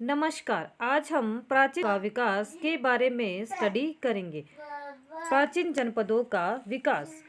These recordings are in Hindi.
नमस्कार। आज हम प्राचीन का विकास के बारे में स्टडी करेंगे। प्राचीन जनपदों का विकास।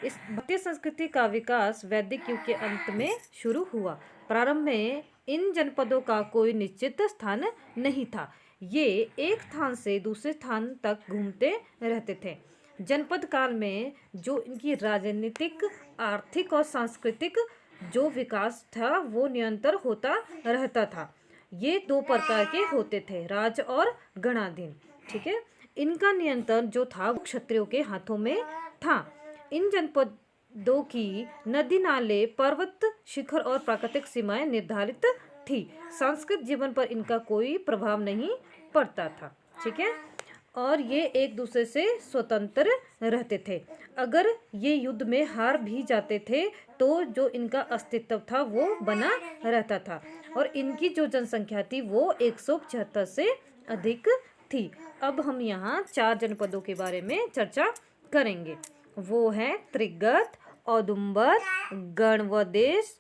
इस भारतीय संस्कृति का विकास वैदिक युग के अंत में शुरू हुआ। प्रारंभ में इन जनपदों का कोई निश्चित स्थान नहीं था। ये एक स्थान से दूसरे स्थान तक घूमते रहते थे। जनपद काल में जो इनकी राजनीतिक, आर्थिक और सांस्कृतिक जो विकास था वो निरंतर होता रहता था। ये दो प्रकार के होते थे, राज और गणाधीन। ठीक है, इनका नियंत्रण जो था वो क्षत्रियों के हाथों में था। इन जनपदों की नदी नाले, पर्वत शिखर और प्राकृतिक सीमाएं निर्धारित थी। सांस्कृतिक जीवन पर इनका कोई प्रभाव नहीं पड़ता था। ठीक है, और ये एक दूसरे से स्वतंत्र रहते थे। अगर ये युद्ध में हार भी जाते थे तो जो इनका अस्तित्व था वो बना रहता था और इनकी जो जनसंख्या थी वो 175 से अधिक थी। अब हम यहाँ 4 जनपदों के बारे में चर्चा करेंगे। वो है त्रिगत, औदुंबर, गणवदेश,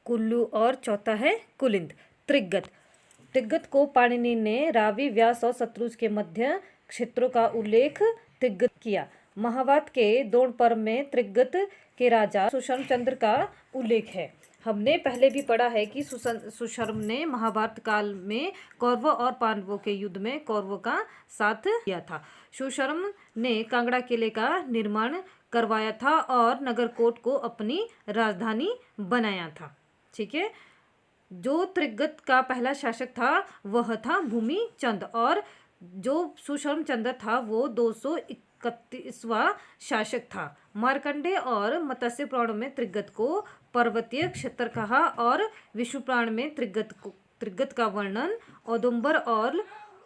कुल्लू और चौथा है कुलिंद। त्रिगत को पाणिनि ने रावी, व्यास और शतरुज के मध्य क्षेत्रों का उल्लेख त्रिगत किया। महाभारत के द्रोण पर्व में त्रिगत के राजा सुशर्मचंद्र का उल्लेख है। हमने पहले भी पढ़ा है कि सुशर्म ने महाभारत काल में कौरवों और पांडवों के युद्ध में कौरवों का साथ दिया था। सुशर्म ने कांगड़ा किले का निर्माण करवाया था और नगरकोट को अपनी राजधानी बनाया था। ठीक है, जो त्रिगत का पहला शासक था वह था भूमि चंद और जो सुशर्मचंद्र था वो 231वां शासक था। मार्कंडेय और मत्स्य पुराणों में त्रिगत को पर्वतीय क्षेत्र कहा और विष्णु पुराण में त्रिगत का वर्णन औदुंबर और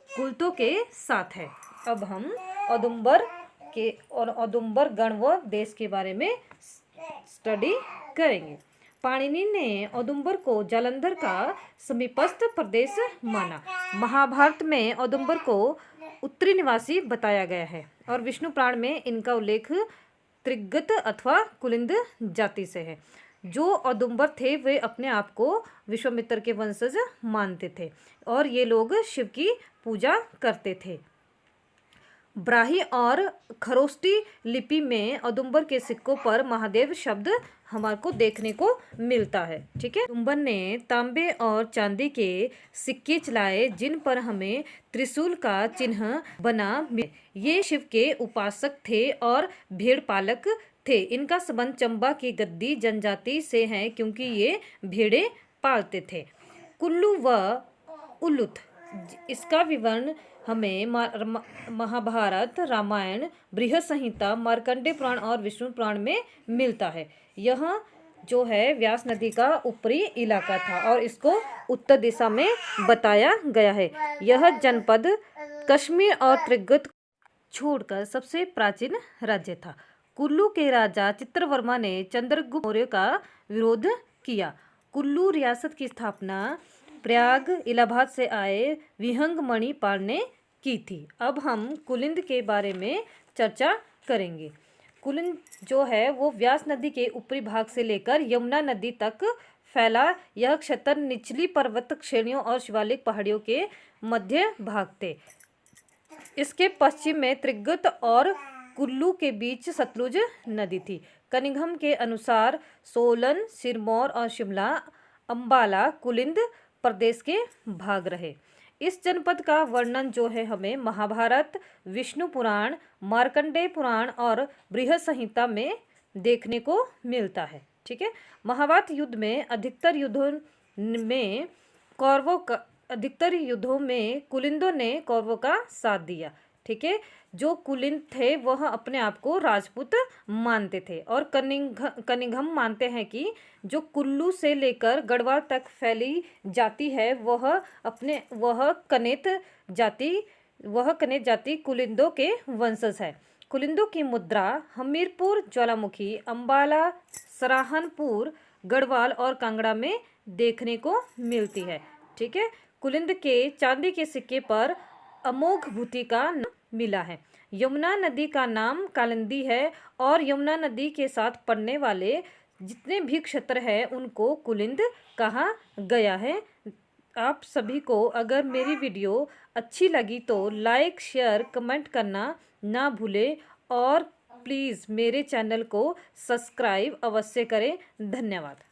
कुलतों के साथ है। अब हम औदुंबर गण व देश के बारे में स्टडी करेंगे। पाणिनि ने औदुंबर को जालंधर का समीपस्थ प्रदेश माना। महाभारत में औदुंबर को उत्तरी निवासी बताया गया है और विष्णु पुराण में इनका उल्लेख त्रिगत अथवा कुलिंद जाति से है। जो औदुंबर थे वे अपने आप को विश्वामित्र के वंशज मानते थे और ये लोग शिव की पूजा करते थे। ब्राही और खरोष्टी लिपि में औदुंबर के सिक्कों पर महादेव शब्द हमारे को देखने को मिलता है। ठीक है, औदुंबर ने तांबे और चांदी के सिक्के चलाए जिन पर हमें त्रिशूल का चिन्ह बना। ये शिव के उपासक थे और भेड़ पालक थे। इनका संबंध चंबा की गद्दी जनजाति से है क्योंकि ये भेड़े पालते थे। कुल्लू व उल्लूत, इसका विवरण हमें महाभारत, रामायण, बृहद संहिता, मार्कंडेय पुराण और विष्णु पुराण में मिलता है। यह जो है व्यास नदी का ऊपरी इलाका था और इसको उत्तर दिशा में बताया गया है। यह जनपद कश्मीर और त्रिगत छोड़कर सबसे प्राचीन राज्य था। कुल्लू के राजा चित्रवर्मा ने चंद्रगुप्त मौर्य का विरोध किया। कुल्लू रियासत की स्थापना प्रयाग, इलाहाबाद से आए विहंग मणि पाल ने की थी। अब हम कुलिंद के बारे में चर्चा करेंगे। कुलिंद जो है वो व्यास नदी के ऊपरी भाग से लेकर यमुना नदी तक फैला यह क्षेत्र निचली पर्वत श्रेणियों और शिवालिक पहाड़ियों के मध्य भाग थे। इसके पश्चिम में त्रिगत और कुल्लू के बीच सतलुज नदी थी। कनिंघम के अनुसार सोलन, सिरमौर और शिमला, अंबाला, कुलिंद प्रदेश के भाग रहे। इस जनपद का वर्णन जो है हमें महाभारत, विष्णु पुराण, मार्कंडेय पुराण और बृहद संहिता में देखने को मिलता है। ठीक है, महाभारत युद्ध में अधिकतर युद्धों में कुलिंदों ने कौरवों का साथ दिया। ठीक है, जो कुलिंद थे वह अपने आप को राजपूत मानते थे और कनिंघम मानते हैं कि जो कुल्लू से लेकर गढ़वाल तक फैली जाति है वह कनेत जाति कुलिंदों के वंशज है। कुलिंदों की मुद्रा हमीरपुर, ज्वालामुखी, अंबाला, सराहनपुर, गढ़वाल और कांगड़ा में देखने को मिलती है। ठीक है, कुलिंद के चांदी के सिक्के पर अमोघ भूति का मिला है। यमुना नदी का नाम कालिंदी है और यमुना नदी के साथ पड़ने वाले जितने भी क्षेत्र हैं उनको कुलिंद कहा गया है। आप सभी को अगर मेरी वीडियो अच्छी लगी तो लाइक शेयर कमेंट करना ना भूलें और प्लीज़ मेरे चैनल को सब्सक्राइब अवश्य करें। धन्यवाद।